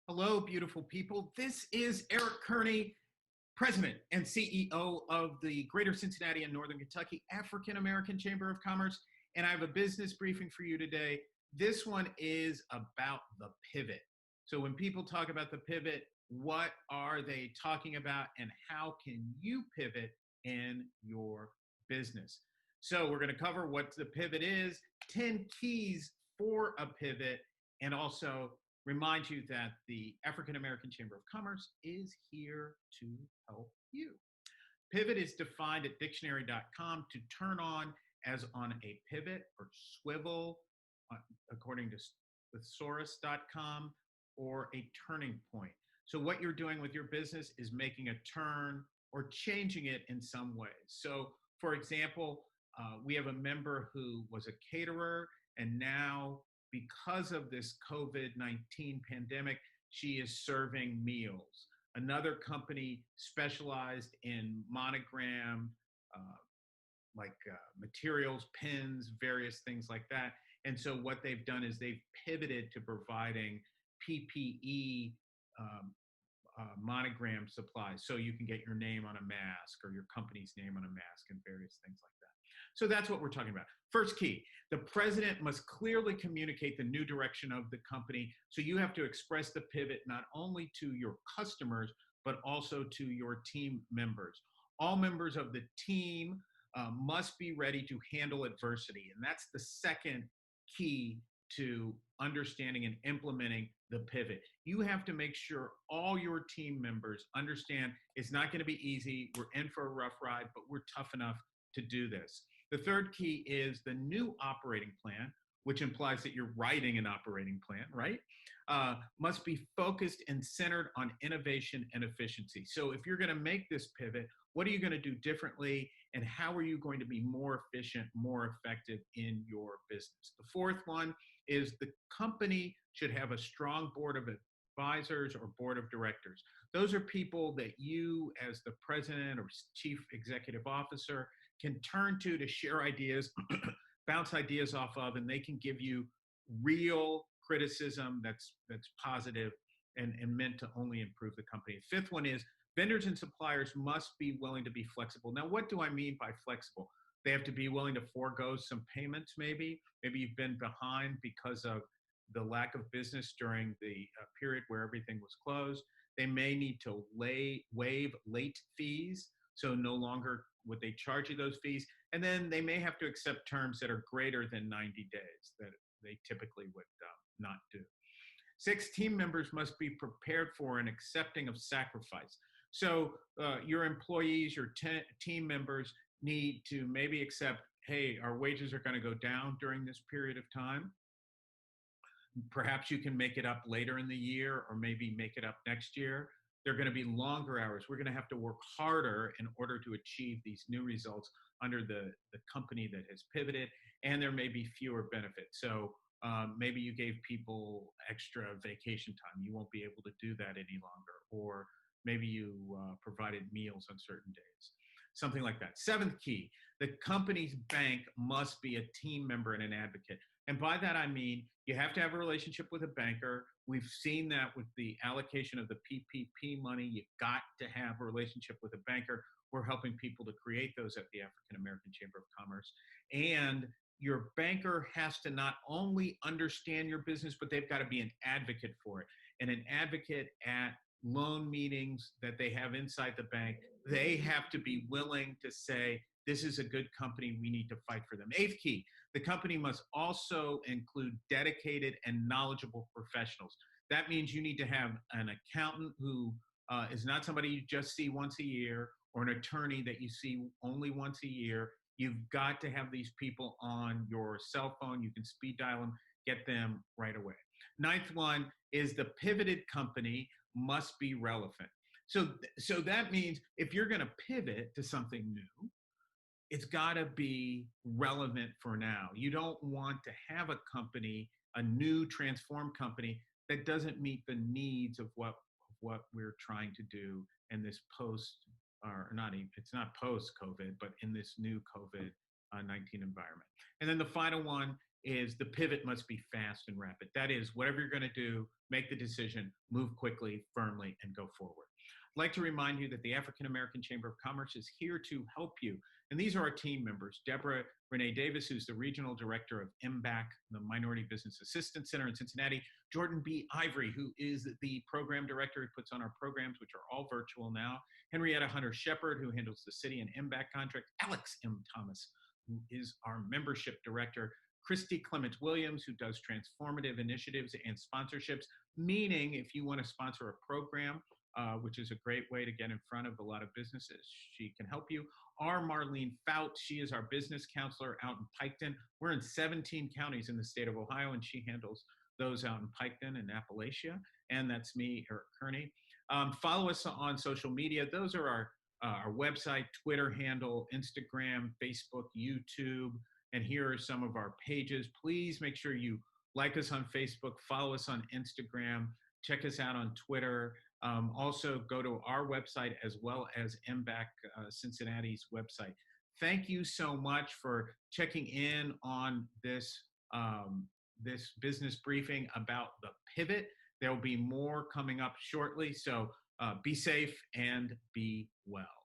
Hello, beautiful people. This is Eric Kearney, President and CEO of the Greater Cincinnati and Northern Kentucky African American Chamber of Commerce, and I have a business briefing for you today. This one is about the pivot. So when people talk about the pivot, what are they talking about, and how can you pivot in your business? So we're going to cover what the pivot is, 10 keys for a pivot, and also remind you that the African American Chamber of Commerce is here to help you. Pivot is defined at dictionary.com to turn on as on a pivot or swivel, according to thesaurus.com, or a turning point. So what you're doing with your business is making a turn or changing it in some ways. So for example, we have a member who was a caterer, and now because of this COVID-19 pandemic, she is serving meals. Another company specialized in monogram, materials, pens, various things like that. And so what they've done is they've pivoted to providing PPE monogram supplies. So you can get your name on a mask or your company's name on a mask and various things like that. So that's what we're talking about. First key, the president must clearly communicate the new direction of the company. So you have to express the pivot not only to your customers, but also to your team members. All members of the team must be ready to handle adversity. And that's the second key to understanding and implementing the pivot. You have to make sure all your team members understand it's not going to be easy. We're in for a rough ride, but we're tough enough to do this. The third key is the new operating plan, which implies that you're writing an operating plan, right? Must be focused and centered on innovation and efficiency. So if you're going to make this pivot, what are you going to do differently, and how are you going to be more efficient, more effective in your business? The fourth one is the company should have a strong board of advisors or board of directors. Those are people that you, as the president or chief executive officer, can turn to share ideas, bounce ideas off of, and they can give you real criticism that's positive and meant to only improve the company. Fifth one is vendors and suppliers must be willing to be flexible. Now, what do I mean by flexible? They have to be willing to forego some payments, maybe. Maybe you've been behind because of the lack of business during the period where everything was closed. They may need to waive late fees, so no longer would they charge you those fees. And then they may have to accept terms that are greater than 90 days that they typically would not do. 6, team members must be prepared for and accepting of sacrifice. So your employees, your team members need to maybe accept, hey, our wages are going to go down during this period of time. Perhaps you can make it up later in the year, or maybe make it up next year. They're going to be longer hours. We're going to have to work harder in order to achieve these new results under the company that has pivoted, and there may be fewer benefits. So maybe you gave people extra vacation time. You won't be able to do that any longer. Or maybe you provided meals on certain days, something like that. 7th key, the company's bank must be a team member and an advocate. And by that, I mean, you have to have a relationship with a banker. We've seen that with the allocation of the PPP money. You've got to have a relationship with a banker. We're helping people to create those at the African American Chamber of Commerce. And your banker has to not only understand your business, but they've got to be an advocate for it. And an advocate at loan meetings that they have inside the bank, they have to be willing to say, this is a good company, we need to fight for them. 8th key, the company must also include dedicated and knowledgeable professionals. That means you need to have an accountant who is not somebody you just see once a year, or an attorney that you see only once a year. You've got to have these people on your cell phone. You can speed dial them, get them right away. 9th one is the pivoted company must be relevant. So that means if you're going to pivot to something new, it's got to be relevant for now. You don't want to have a company, a new transformed company, that doesn't meet the needs of what we're trying to do in this post, or not even, it's not post-COVID, but in this new COVID 19 environment. And then the final one is the pivot must be fast and rapid. That is, whatever you're going to do, make the decision, move quickly, firmly, and go forward. I'd like to remind you that the African American Chamber of Commerce is here to help you. And these are our team members: Deborah Renee Davis, who's the Regional Director of MBAC, the Minority Business Assistance Center in Cincinnati; Jordan B. Ivory, who is the Program Director who puts on our programs, which are all virtual now; Henrietta Hunter Shepard, who handles the City and MBAC contract; Alex M. Thomas, who is our Membership Director; Christy Clement Williams, who does transformative initiatives and sponsorships, meaning if you want to sponsor a program, which is a great way to get in front of a lot of businesses, she can help you. Our Marlene Fout, she is our business counselor out in Piketon. We're in 17 counties in the state of Ohio, and she handles those out in Piketon and Appalachia. And that's me, Eric Kearney. Follow us on social media. Those are our website, Twitter handle, Instagram, Facebook, YouTube. And here are some of our pages. Please make sure you like us on Facebook, follow us on Instagram, check us out on Twitter. Also, go to our website as well as MBAC Cincinnati's website. Thank you so much for checking in on this, this business briefing about the pivot. There will be more coming up shortly, so be safe and be well.